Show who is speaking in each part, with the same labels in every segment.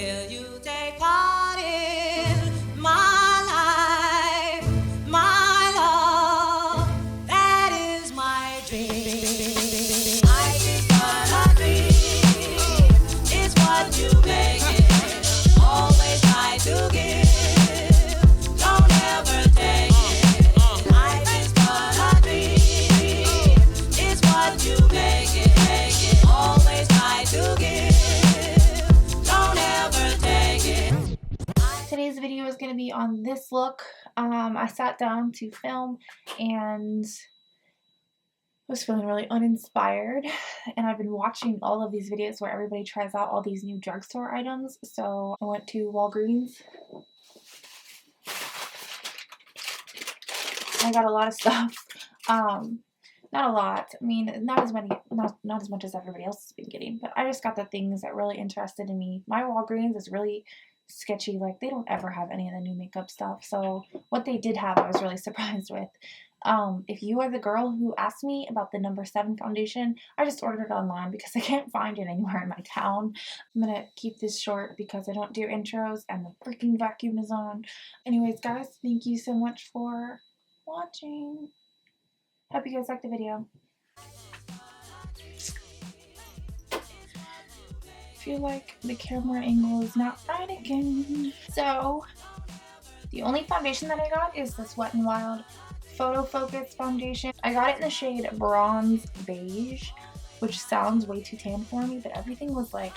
Speaker 1: Will you take part in my life, my love? That is my dream. Life is but a dream. It's what you make it. Always try to give. Don't ever take it. Life is but a dream. It's what you make it. Always try to give.
Speaker 2: Today's video is going to be on this look. I sat down to film and was feeling really uninspired, and I've been watching all of these videos where everybody tries out all these new drugstore items, so I went to Walgreens. I got a lot of stuff. Not a lot. I mean, not as much as everybody else has been getting, but I just got the things that really interested in me. My Walgreens is really sketchy. Like, they don't ever have any of the new makeup stuff, so what they did have I was really surprised with. If you are the girl who asked me about the number 7 foundation, I just ordered it online because I can't find it anywhere in my town. I'm gonna keep this short because I don't do intros and the freaking vacuum is on. Anyways, guys, thank you so much for watching. Hope you guys liked the video. I feel like the camera angle is not right again. So, the only foundation that I got is this Wet n Wild Photo Focus foundation. I got it in the shade Bronze Beige, which sounds way too tan for me, but everything was like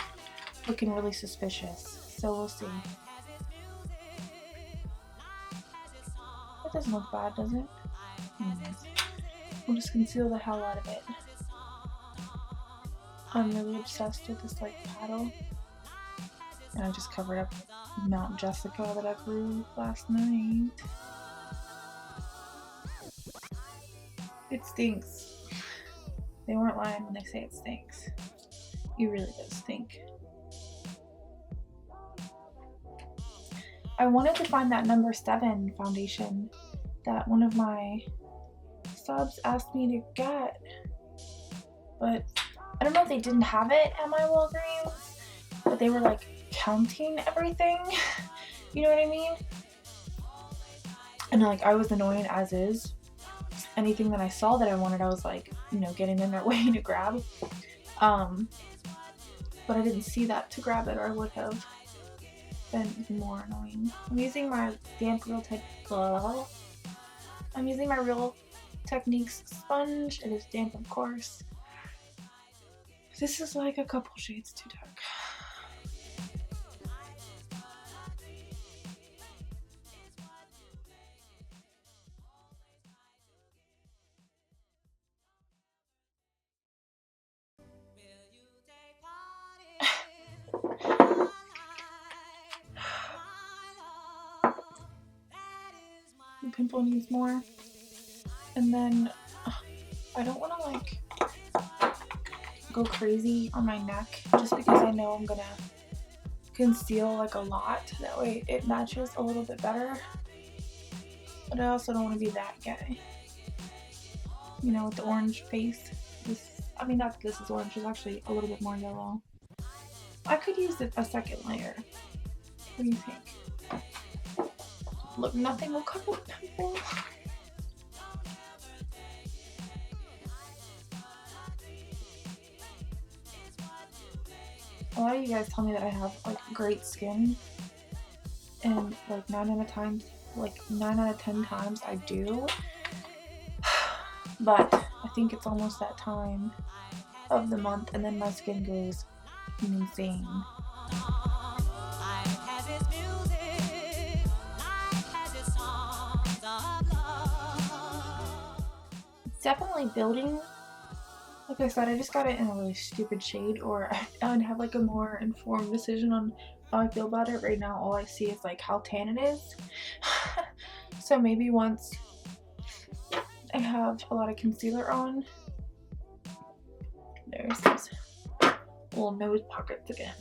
Speaker 2: looking really suspicious. So we'll see. That doesn't look bad, does it? We'll just conceal the hell out of it. I'm really obsessed with this like paddle, and I just covered up Mount Jessica that I grew last night. It stinks. They weren't lying when they say it stinks. It really does stink. I wanted to find that number 7 foundation that one of my subs asked me to get, but I don't know if they didn't have it at my Walgreens, but they were like counting everything. You know what I mean? And like, I was annoying as is. Anything that I saw that I wanted, I was like, you know, getting in their way to grab. But I didn't see that to grab it, or I would have been even more annoying. I'm using my Real Techniques sponge. It is damp, of course. This is like a couple shades too dark. The pimple needs more. And then I don't want to like go crazy on my neck just because I know I'm gonna conceal like a lot. That way it matches a little bit better. But I also don't want to be that guy. You know, with the orange face. I mean, not this is orange, it's actually a little bit more yellow. I could use a second layer. What do you think? Look, nothing will cover the pimple. A lot of you guys tell me that I have like great skin, and like 9 out of 10 times I do. But I think it's almost that time of the month, and then my skin goes insane. It's definitely building. Like I said, I just got it in a really stupid shade, or I'd have like a more informed decision on how I feel about it. Right now, all I see is like how tan it is. So maybe once I have a lot of concealer on, there's these little nose pockets again.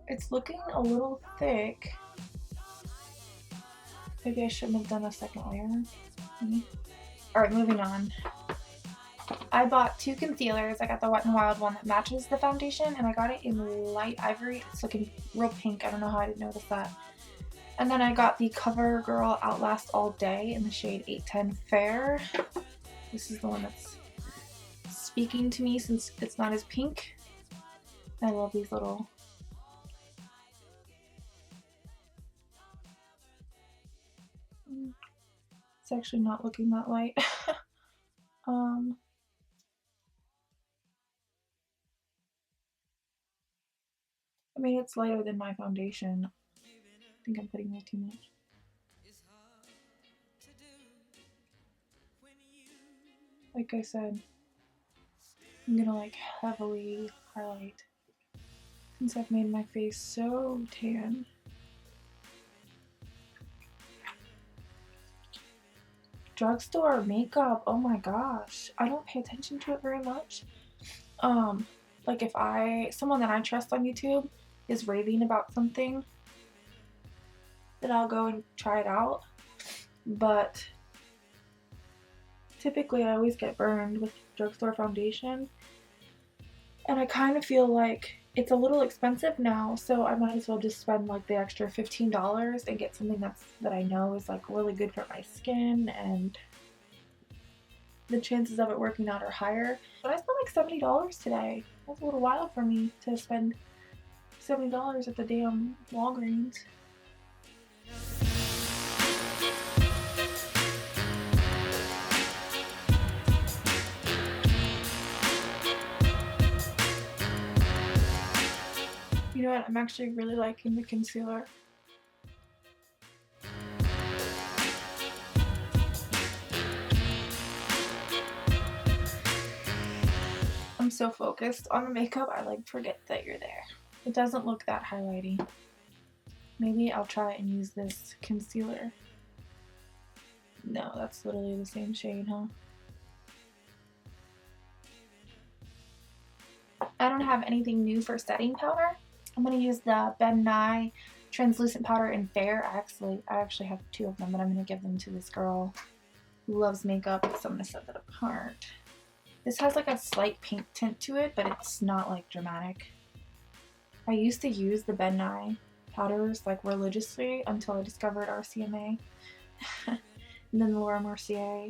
Speaker 2: It's looking a little thick. Maybe I shouldn't have done a second layer. Alright, moving on. I bought 2 concealers. I got the Wet n Wild one that matches the foundation, and I got it in light ivory. It's looking real pink. I don't know how I didn't notice that. And then I got the CoverGirl Outlast All Day in the shade 810 Fair. This is the one that's speaking to me since it's not as pink. I love these little... It's actually not looking that light. I mean, it's lighter than my foundation. I think I'm putting way too much. Like I said, I'm gonna like heavily highlight since I've made my face so tan. Drugstore makeup, oh my gosh. I don't pay attention to it very much. Like if someone that I trust on YouTube is raving about something, then I'll go and try it out. But typically I always get burned with drugstore foundation. And I kind of feel like it's a little expensive now, so I might as well just spend like the extra $15 and get something that I know is like really good for my skin, and the chances of it working out are higher. But I spent like $70 today. That's a little wild for me to spend $70 at the damn Walgreens. You know what? I'm actually really liking the concealer. I'm so focused on the makeup, I like forget that you're there. It doesn't look that highlighty. Maybe I'll try and use this concealer. No, that's literally the same shade, huh? I don't have anything new for setting powder. I'm going to use the Ben Nye translucent powder in Fair. I actually have 2 of them, but I'm going to give them to this girl who loves makeup, so I'm going to set that apart. This has like a slight pink tint to it, but it's not like dramatic. I used to use the Ben Nye powders like religiously until I discovered RCMA and then Laura Mercier.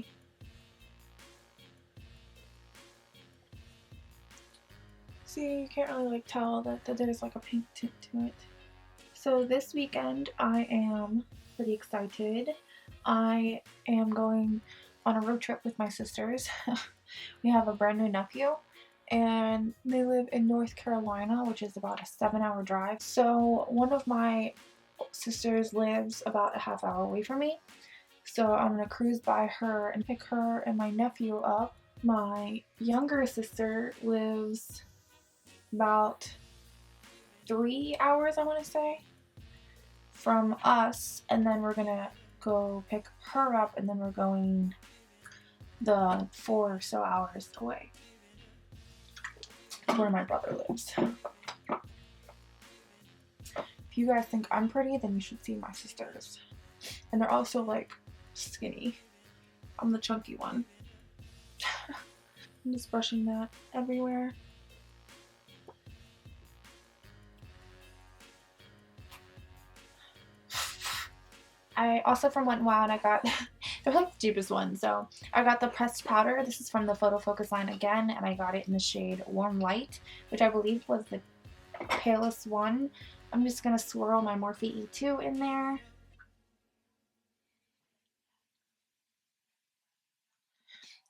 Speaker 2: See, you can't really like tell that there's like a pink tint to it. So this weekend I am pretty excited. I am going on a road trip with my sisters. We have a brand new nephew and they live in North Carolina, which is about a 7-hour drive. So one of my sisters lives about a half hour away from me. So I'm gonna cruise by her and pick her and my nephew up. My younger sister lives about 3 hours, I want to say, from us, and then we're gonna go pick her up, and then we're going the 4 or so hours away where my brother lives. If you guys think I'm pretty, then you should see my sisters. And they're also like skinny. I'm the chunky one. I'm just brushing that everywhere. I also, from Wet n Wild, I got, they're like the cheapest ones, so I got the pressed powder. This is from the Photo Focus line again, and I got it in the shade Warm Light, which I believe was the palest one. I'm just going to swirl my Morphe E2 in there.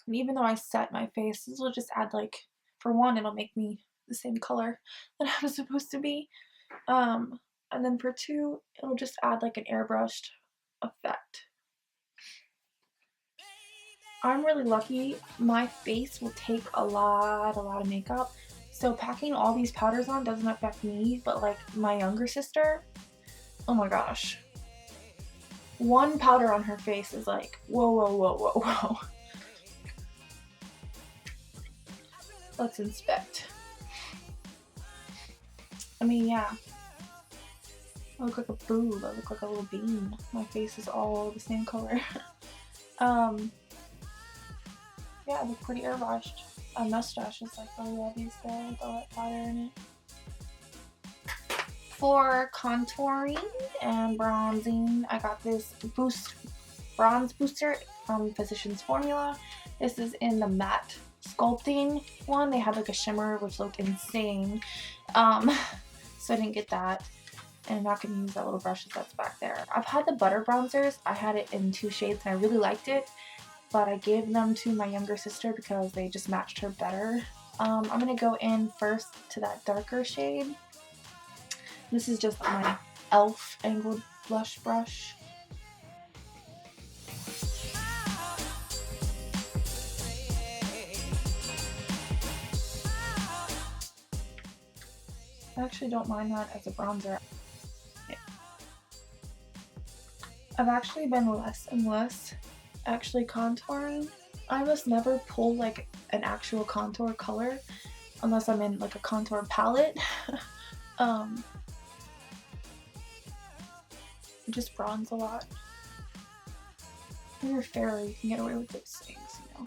Speaker 2: And even though I set my face, this will just add like, for one, it'll make me the same color that I'm supposed to be. And then for 2, it'll just add like an airbrushed effect. I'm really lucky. My face will take a lot of makeup. So packing all these powders on doesn't affect me, but like my younger sister, oh my gosh. One powder on her face is like, whoa, whoa, whoa, whoa, whoa. Let's inspect. I mean, yeah. I look like a boob. I look like a little bean. My face is all the same color. Yeah, I look pretty airbrushed. My mustache is like really obvious there with all that powder in it. For contouring and bronzing, I got this bronze booster from Physicians Formula. This is in the matte sculpting one. They had like a shimmer which looked insane, so I didn't get that, and I'm not going to use that little brush that's back there. I've had the butter bronzers. I had it in 2 shades and I really liked it, but I gave them to my younger sister because they just matched her better. I'm going to go in first to that darker shade. This is just my e.l.f. angled blush brush. I actually don't mind that as a bronzer. Yeah. I've actually been less and less actually contouring. I must never pull like an actual contour color unless I'm in like a contour palette. I just bronze a lot. When you're fairer, you can get away with those things, you know.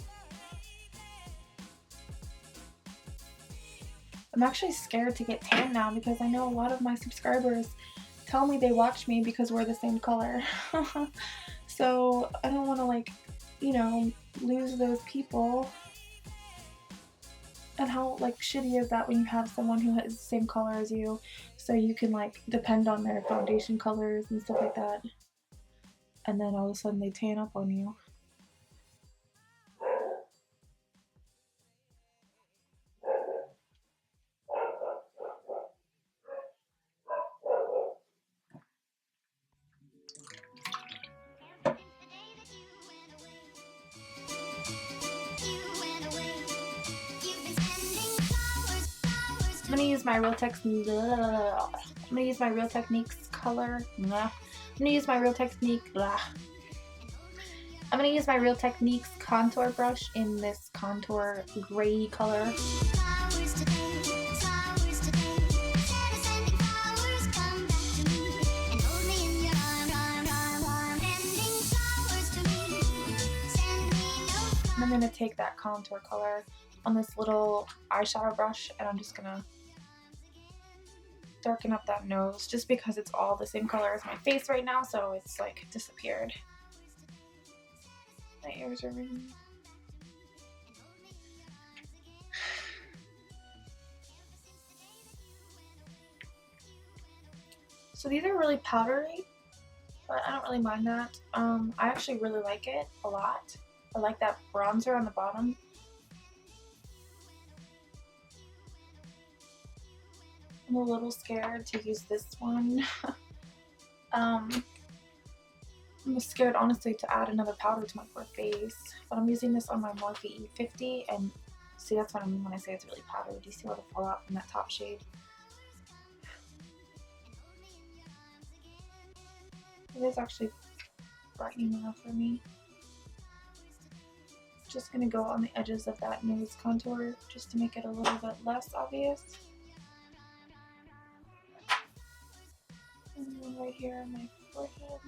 Speaker 2: I'm actually scared to get tan now because I know a lot of my subscribers tell me they watch me because we're the same color. So I don't want to, like, you know, lose those people. And how like shitty is that when you have someone who has the same color as you, so you can like depend on their foundation colors and stuff like that, and then all of a sudden they tan up on you. I'm gonna use my Real Techniques color. I'm gonna use my Real Techniques contour brush in this contour gray color. I'm gonna take that contour color on this little eyeshadow brush and I'm just gonna darken up that nose just because it's all the same color as my face right now, so it's like disappeared. My ears are ringing. So these are really powdery, but I don't really mind that. I actually really like it a lot. I like that bronzer on the bottom. I'm a little scared to use this one. I'm scared honestly to add another powder to my poor face, but I'm using this on my Morphe E50, and see, that's what I mean when I say it's really powdery. Do you see all the fallout from that top shade? It is actually brightening enough for me. Just gonna go on the edges of that nose contour just to make it a little bit less obvious. And then right here on my forehead.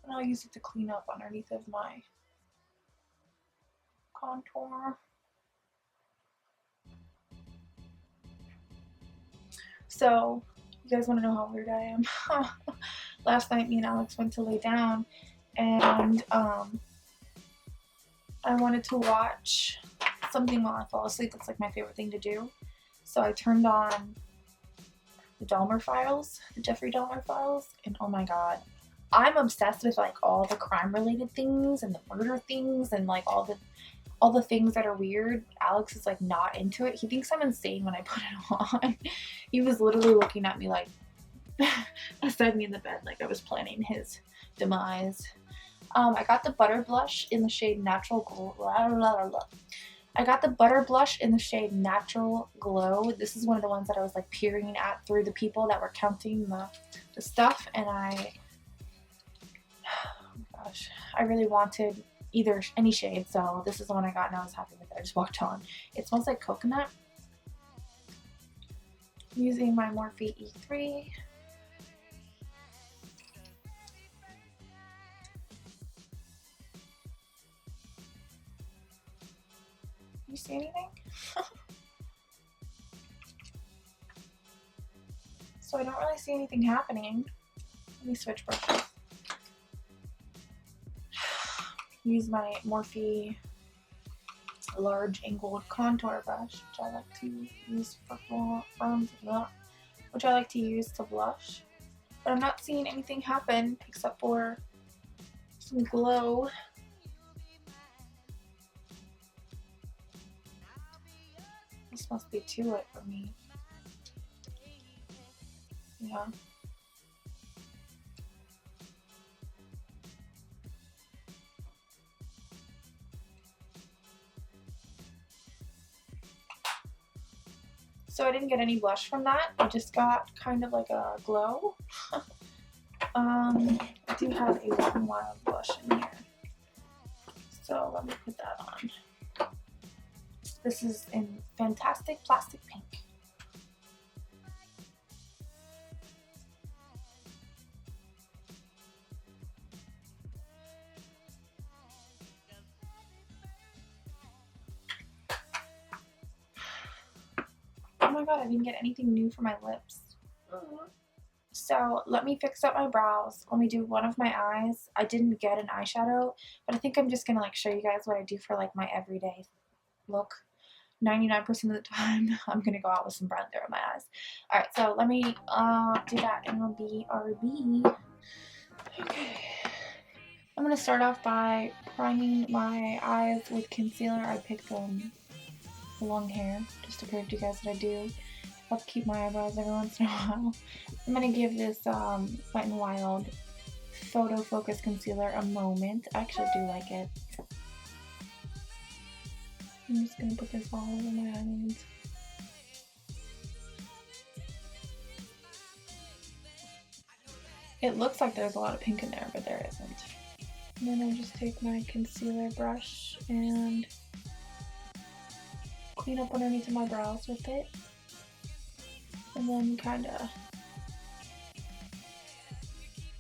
Speaker 2: And I'll use it to clean up underneath of my contour. So, you guys want to know how weird I am? Last night, me and Alex went to lay down, and I wanted to watch something while I fall asleep. That's like my favorite thing to do. So I turned on the Dahmer Files, the Jeffrey Dahmer Files, and oh my god, I'm obsessed with like all the crime-related things and the murder things and like all the things that are weird. Alex is like not into it. He thinks I'm insane when I put it on. He was literally looking at me like beside me in the bed like I was planning his demise. I got the butter blush in the shade Natural Glow. I got the butter blush in the shade Natural Glow. This is one of the ones that I was like peering at through the people that were counting the stuff, and oh my gosh, I really wanted any shade, so this is the one I got and I was happy with it. I just walked on. It smells like coconut. using my Morphe E3. You see anything? So I don't really see anything happening. Let me switch brushes. Use my Morphe large angled contour brush, which I like to use for which I like to use to blush. But I'm not seeing anything happen except for some glow. This must be too wet for me. Yeah. So I didn't get any blush from that. I just got kind of like a glow. I do have a Wet n Wild blush in here. So let me put that on. This is in Fantastic Plastic Pink. Oh my god, I didn't get anything new for my lips. So let me fix up my brows. Let me do one of my eyes. I didn't get an eyeshadow, but I think I'm just gonna like show you guys what I do for like my everyday look. 99% of the time, I'm gonna go out with some bronzer on my eyes. Alright, so let me do that and it'll be BRB. Okay. I'm gonna start off by priming my eyes with concealer. I picked long hair just to prove to you guys that I do upkeep my eyebrows every once in a while. I'm gonna give this Wet n Wild Photo Focus Concealer a moment. I actually do like it. I'm just gonna put this all over my eyelids. It looks like there's a lot of pink in there, but there isn't. And then I just take my concealer brush and clean up underneath of my brows with it. And then kind of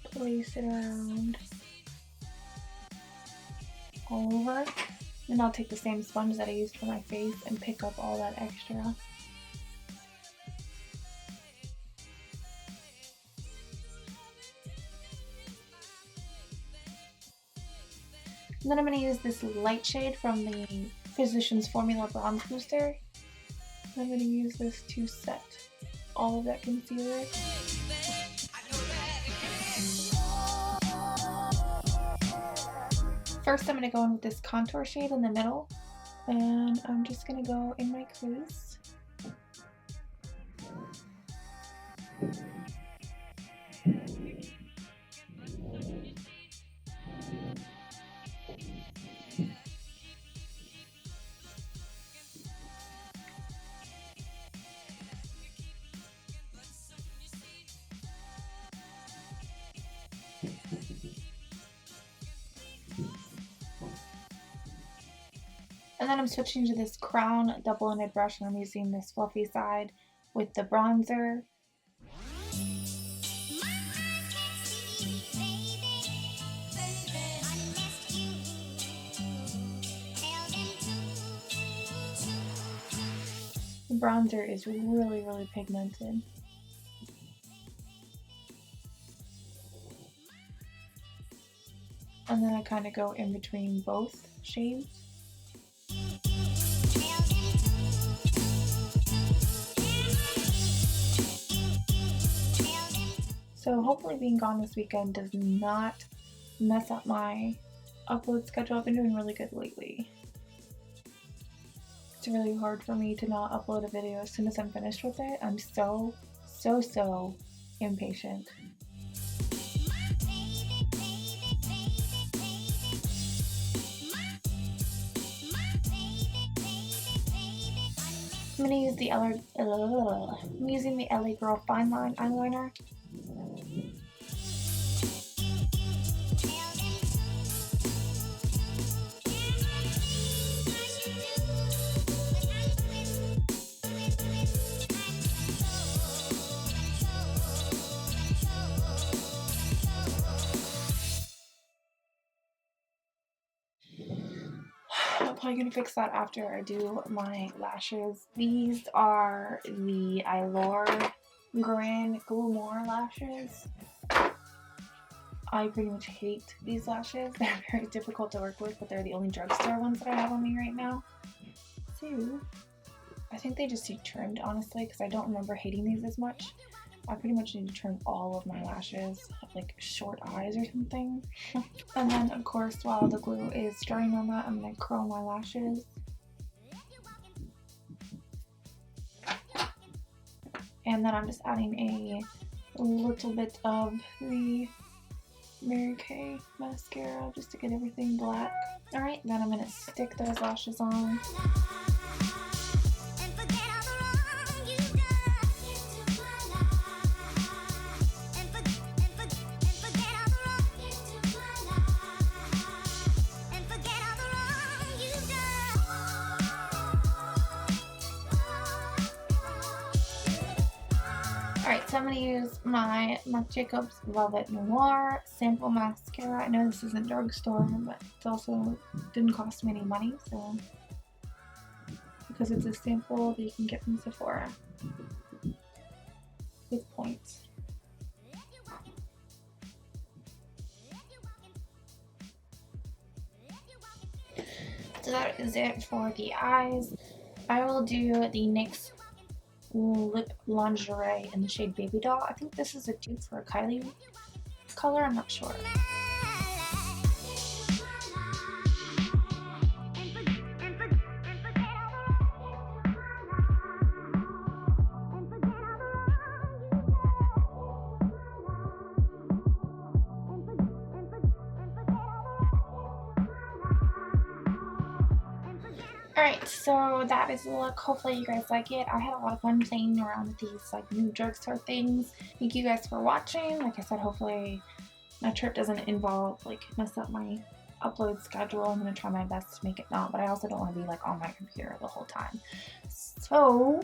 Speaker 2: place it around all over. Then I'll take the same sponge that I used for my face and pick up all that extra. And then I'm going to use this light shade from the Physicians Formula Bronze Booster. I'm going to use this to set all of that concealer. First, I'm going to go in with this contour shade in the middle, and I'm just going to go in my crease. And then I'm switching to this Crown double-ended brush, and I'm using this fluffy side with the bronzer. The bronzer is really, really pigmented. And then I kind of go in between both shades. So hopefully being gone this weekend does not mess up my upload schedule. I've been doing really good lately. It's really hard for me to not upload a video as soon as I'm finished with it. I'm so impatient. I'm gonna use the I'm using the LA Girl Fine Line eyeliner. I'm probably gonna fix that after I do my lashes. These are the Glue More lashes. I pretty much hate these lashes. They're very difficult to work with, but they're the only drugstore ones that I have on me right now. So I think they just need trimmed, honestly, because I don't remember hating these as much. I pretty much need to trim all of my lashes, like short eyes or something. And then, of course, while the glue is drying on that, I'm going to curl my lashes. And then I'm just adding a little bit of the Mary Kay mascara just to get everything black. Alright, then I'm going to stick those lashes on. Alright, so I'm going to use my Marc Jacobs Velvet Noir sample mascara. I know this isn't drugstore, but it also didn't cost me any money, so because it's a sample that you can get from Sephora with points. So that is it for the eyes. I will do the NYX Lip Lingerie in the shade Baby Doll. I think this is a dupe for a Kylie color, I'm not sure. Alright, so that is the look. Hopefully you guys like it. I had a lot of fun playing around with these like new drugstore things. Thank you guys for watching. Like I said, hopefully my trip doesn't involve like mess up my upload schedule. I'm going to try my best to make it not, but I also don't want to be like on my computer the whole time. So